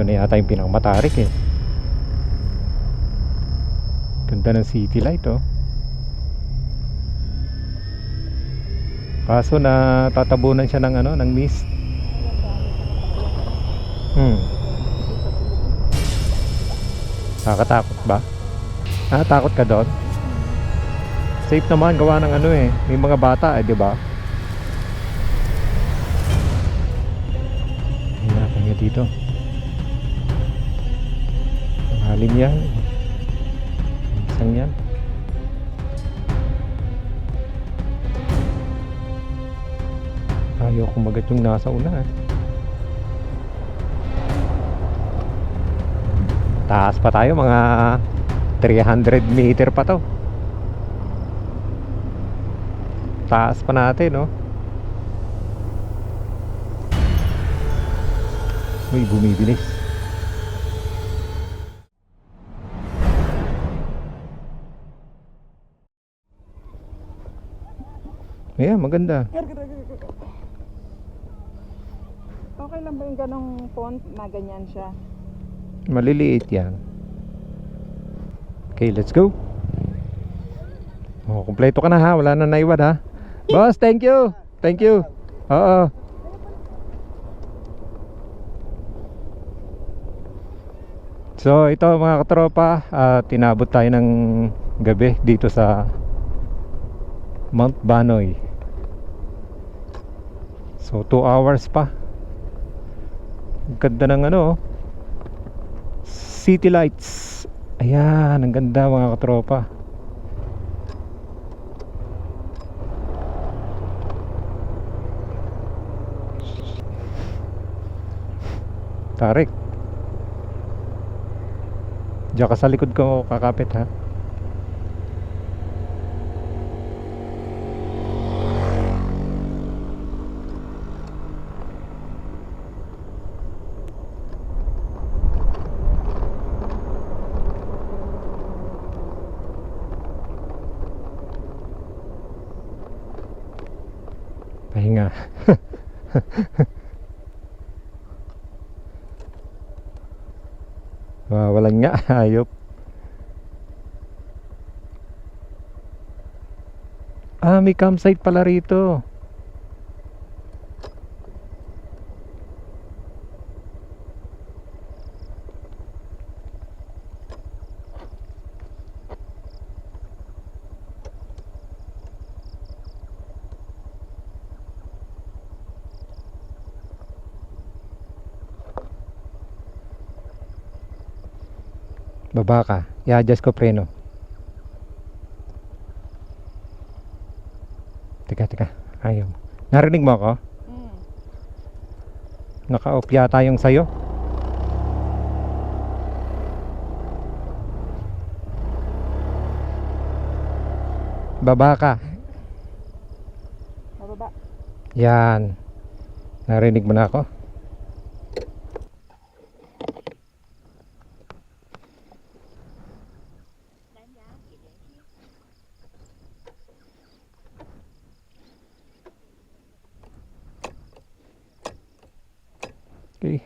Ito na yata yung pinakamatarik eh. Ganda ng city light oh. Kaso na tatabunan siya ng ano, ng mist. Nakakatakot ba? Takot ka doon? Safe naman gawa ng ano eh. May mga bata eh, di ba? Hinapin niya dito. Mahalim yan. Isang yan. Ayaw kumagat yung nasa una eh. Taas pa tayo, mga 300 meter pa to. Taas pa natin no. Uy, bumibilis. Ayan, maganda. Okay lang ba yung ganong font na ganyan siya? Maliliit yan. Okay, let's go. Oh, kompleto ka na ha. Wala na naiwan ha. Boss, thank you. Thank you. Oo. So ito mga katropa, tinabot tayo ng gabi dito sa Mount Banoy. So 2 hours pa. Ang ganda ng ano, city lights. Ayan, ang ganda mga katropa. Tarik. Diyan ka sa likod ko kakapit ha. Pahinga. Walang nga, hayop. May campsite pala rito. Baba ka, i-adjust ko preno. Teka, ayaw. Narinig mo ako? Naka-off yata yung sayo. Baba ka. Mababa. Yan. Narinig mo na ako? Okay.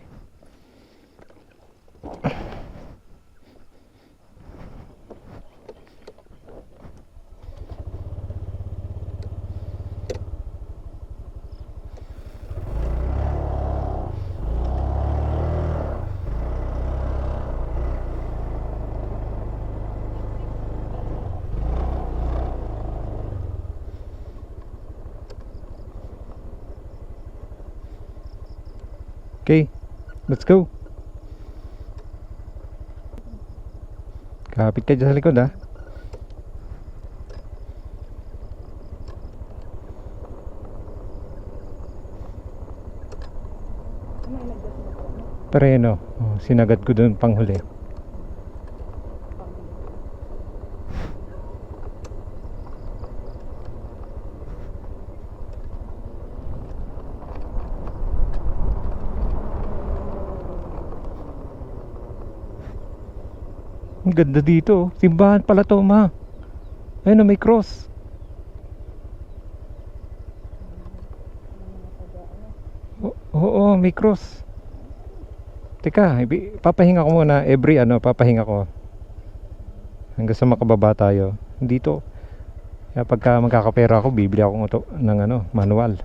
Okay, let's go. Kapit ka dyan sa likod ha. Preno. Oh, sinagad ko dun panghuli. Ang ganda dito. Simbahan pala to, ma. Ayun na, may cross. Oo, may cross. Teka, papahinga ko muna. Papahinga ko. Hanggang sa makababa tayo. Dito. Kaya pagka magkakapera ako, bibili ako ng manual.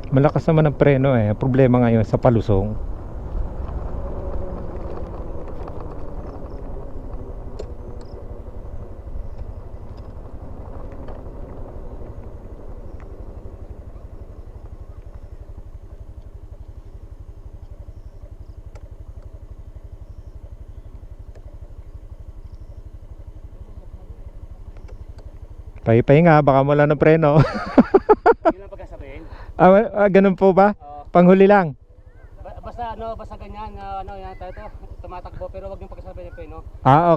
Malakas naman ang preno eh. Problema ngayon sa palusong. Pahinga, baka wala ng preno. Yun ang pagkasabihin. Ganun po ba? Oo. Panghuli lang. Basta ganyan, yan tayo to, tumatakbo pero wag yung pagkasabihin pa no.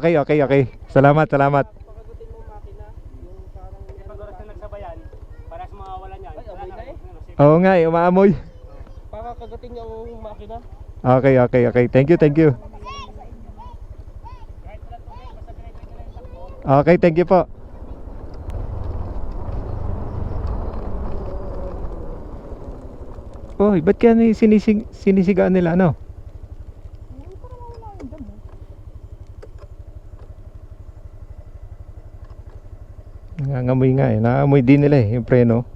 Okay. Salamat. Pakagutin mo makina, yung parang Pag oras na nagsabayan, para sa mga wala niyan. Wala na eh. Oo nga eh, umaamoy. pakakagutin yung makina. Okay. Thank you. Okay, thank you po. Oy, ba't kaya sinisigaan nila Nangangamoy nga eh. Naamoy din nila eh, yung preno.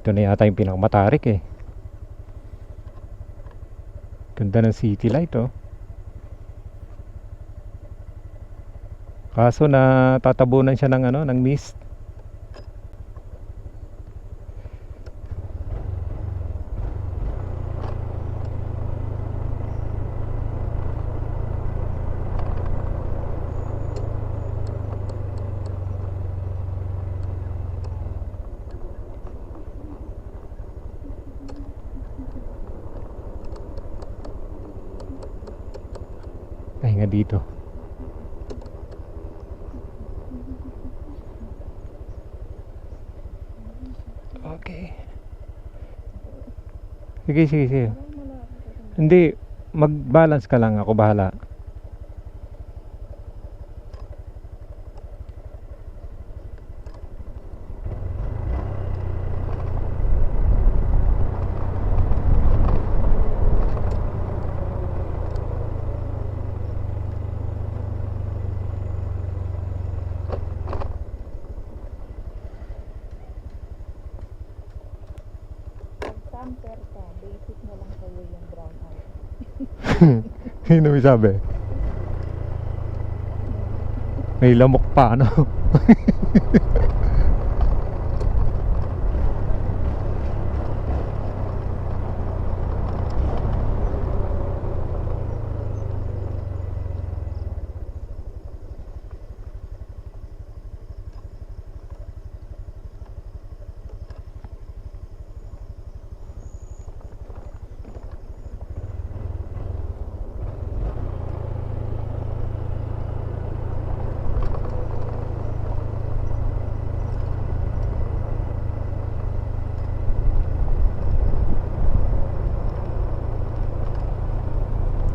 Ito na yata yung pinakamatarik eh. Ganda ng city light oh. Kaso na tatabunan siya ng mist. Pahinga dito. Okay. Sige. Hindi, mag-balance ka lang, ako bahala. Camper ka, basic na lang sa'yo yung brown out. Sino may sabi? May lamok pa, ano?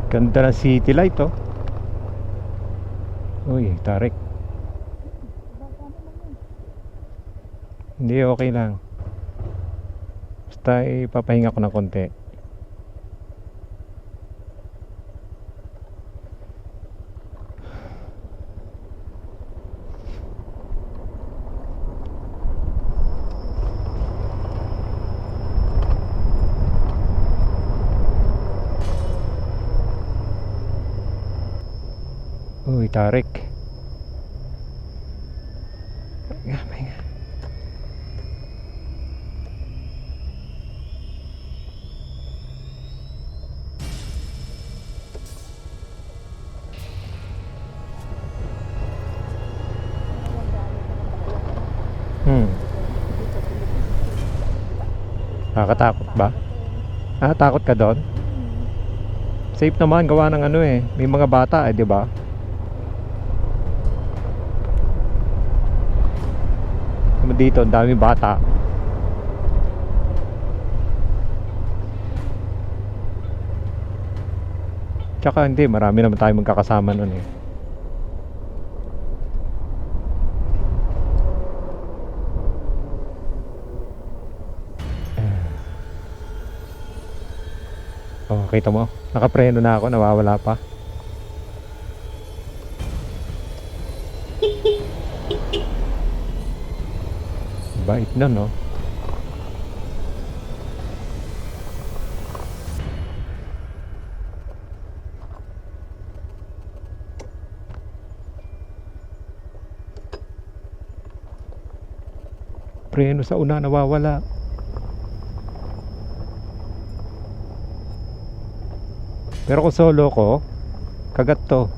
Ganda ng city light oh. Uy, tarik. Hindi, okay lang. Basta ipapahinga ko ng konti. Uy, tarik. Pahinga. Nakakatakot ba? Takot ka doon? Safe naman, gawa ng may mga bata di ba? Dito, ang dami bata. Tsaka hindi, marami naman tayo magkakasama nun eh. Oh, kita mo? Nakapreno na ako, nawawala pa. Bait na, no? Preno sa una, nawawala. Pero kung solo ko, kagat to.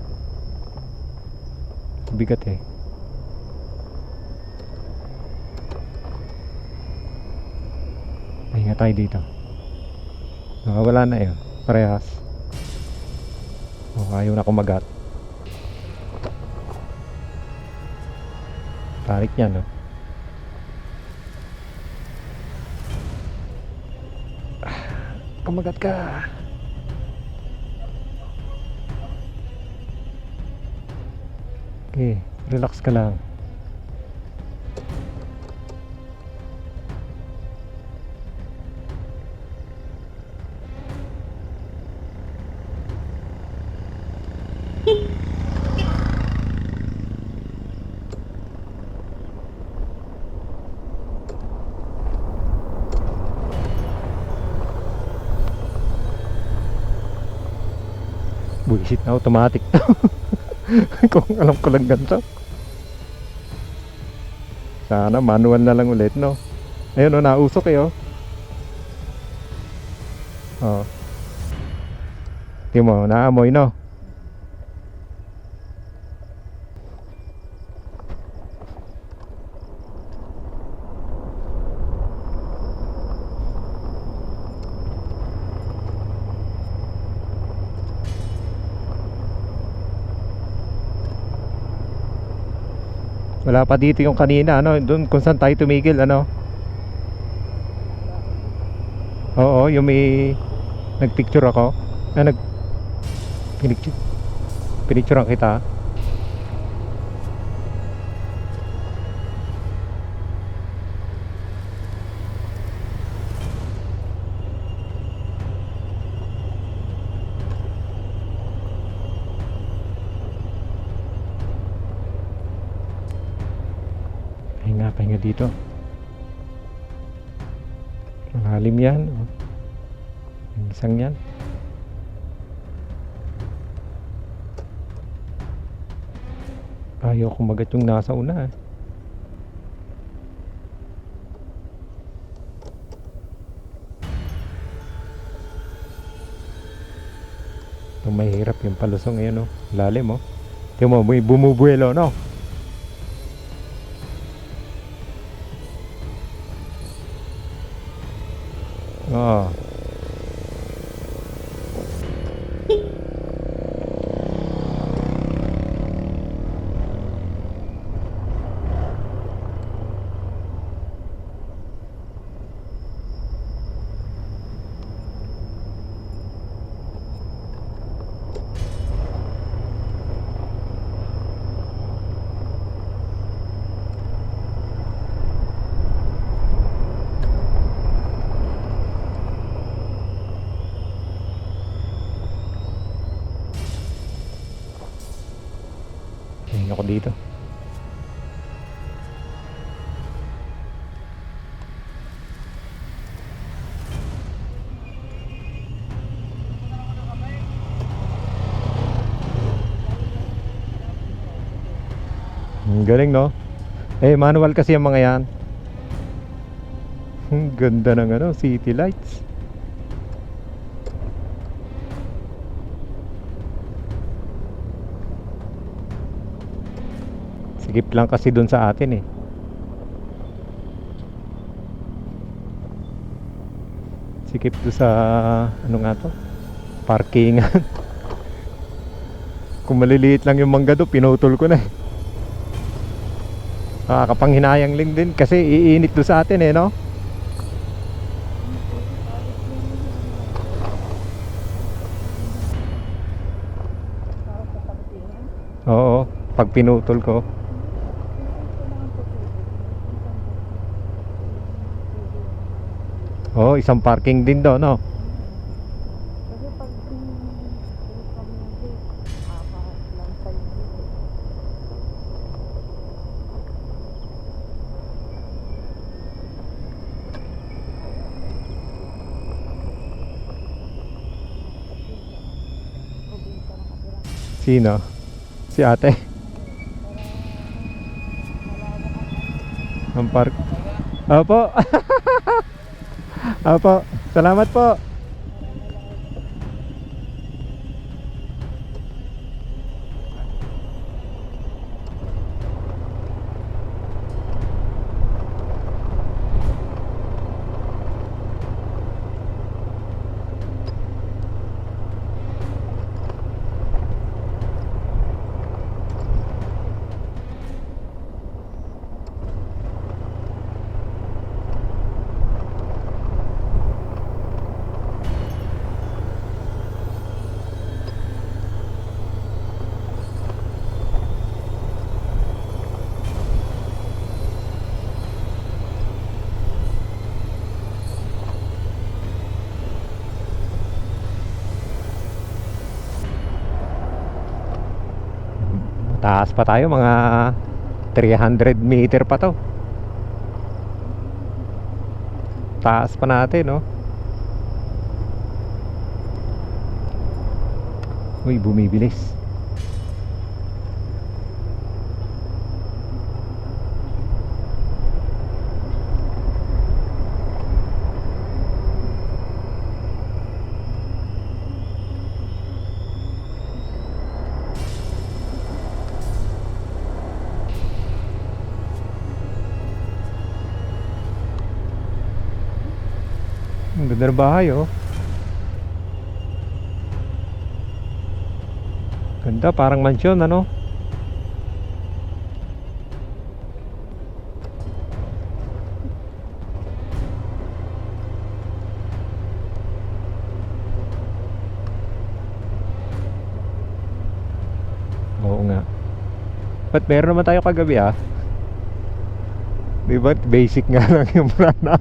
Bigat eh. Pahinga tayo dito. Wala na eh. Parehas. Oh, ayaw na kumagat. Tarik niya, no? Kumagat ka. Okay, relax ka lang. Buisit na automatic to. Kung alam ko lang ganito. Sana manual na lang ulit, no? Ayun o, nausok eh, oh. Oh. Tingnan mo, naamoy, no? Wala pa dito yung kanina, ano, doon kung saan tayo tumigil, ano. Oo, yung may nagpicture ako. Pinicturean kita. Pahinga dito. Malalim yan, oh. Yung isang yan. Ayaw kumagat yung nasa una, eh. Ito mahirap yung palusong ngayon, oh. Lalim, oh. Tingnan mo, may bumubuelo, no? Oo. Tingin ako dito. Ang galing, no? Eh, manual kasi ang mga yan. Ang ganda ng ano, city lights. Sigip lang kasi dun sa atin eh. Sikip doon sa ano nga to, parkingan. Kung maliliit lang yung mangga doon, pinutol ko na eh. Nakakapanghinayang lang din kasi iinit doon sa atin eh, no? Para sa pagtingin. Oo, pag pinutol ko. Oo, isang parking din doon, no? Kasi pag bilis kami ng gate, lang tayo dito. Probinsya nakatira. Sino? Si ate. Ang park. Opo. Opo. Salamat po. Taas pa tayo, mga 300 meter pa to. Taas pa natin, no? Uy, bumibilis. Ang ganda ng bahay, oh. Ganda, parang mansyon, ano? Oo nga. Ba't meron naman tayo kagabi, ah? Diba? Basic nga lang yung brand.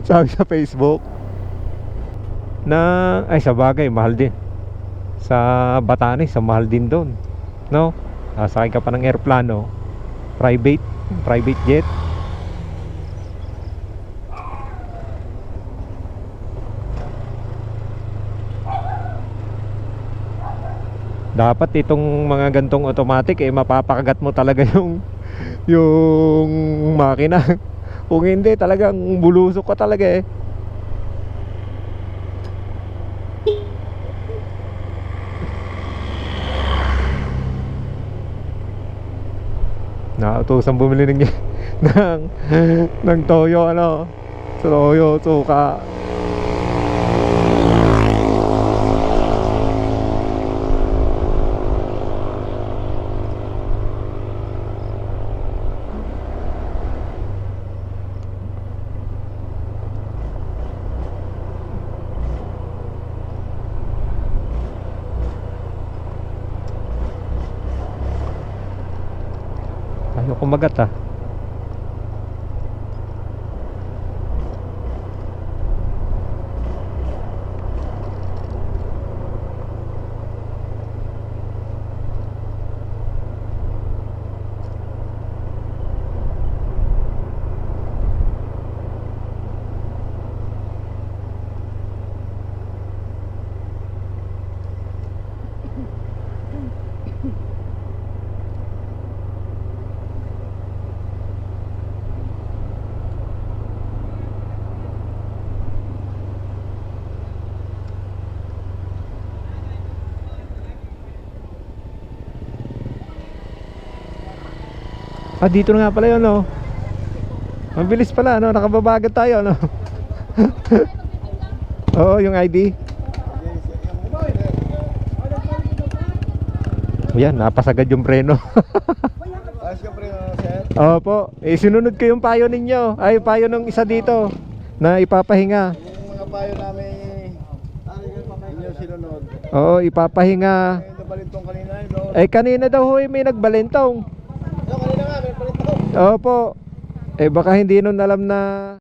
Sabi sa Facebook na ay sa bagay mahal din sa Batanes, sa mahal din doon, no? Sasakay ka pa ng airplano, private jet. Dapat itong mga gantong automatic eh mapapakagat mo talaga yung makina. Kung hindi, talagang bulusok ka talaga eh. Nautusan bumili ng toyo, ano, toyo, suka. Ayaw kumagat, ah. Dito na nga pala yun, no? Mabilis pala, no? Nakababagat tayo, no? Oo, yung ID. Yan, napasagad yung preno. Ayos ka pre, sir. Opo, sinunod ko yung payo ninyo. Ay, payo ng isa dito na ipapahinga. Yung mga payo namin, inyo sinunod. Oo, ipapahinga. May nabalintong kanina yun, no? Ay, kanina daw ho may nagbalintong. Kanina nga, may balintong. Opo. Eh, baka hindi nun alam na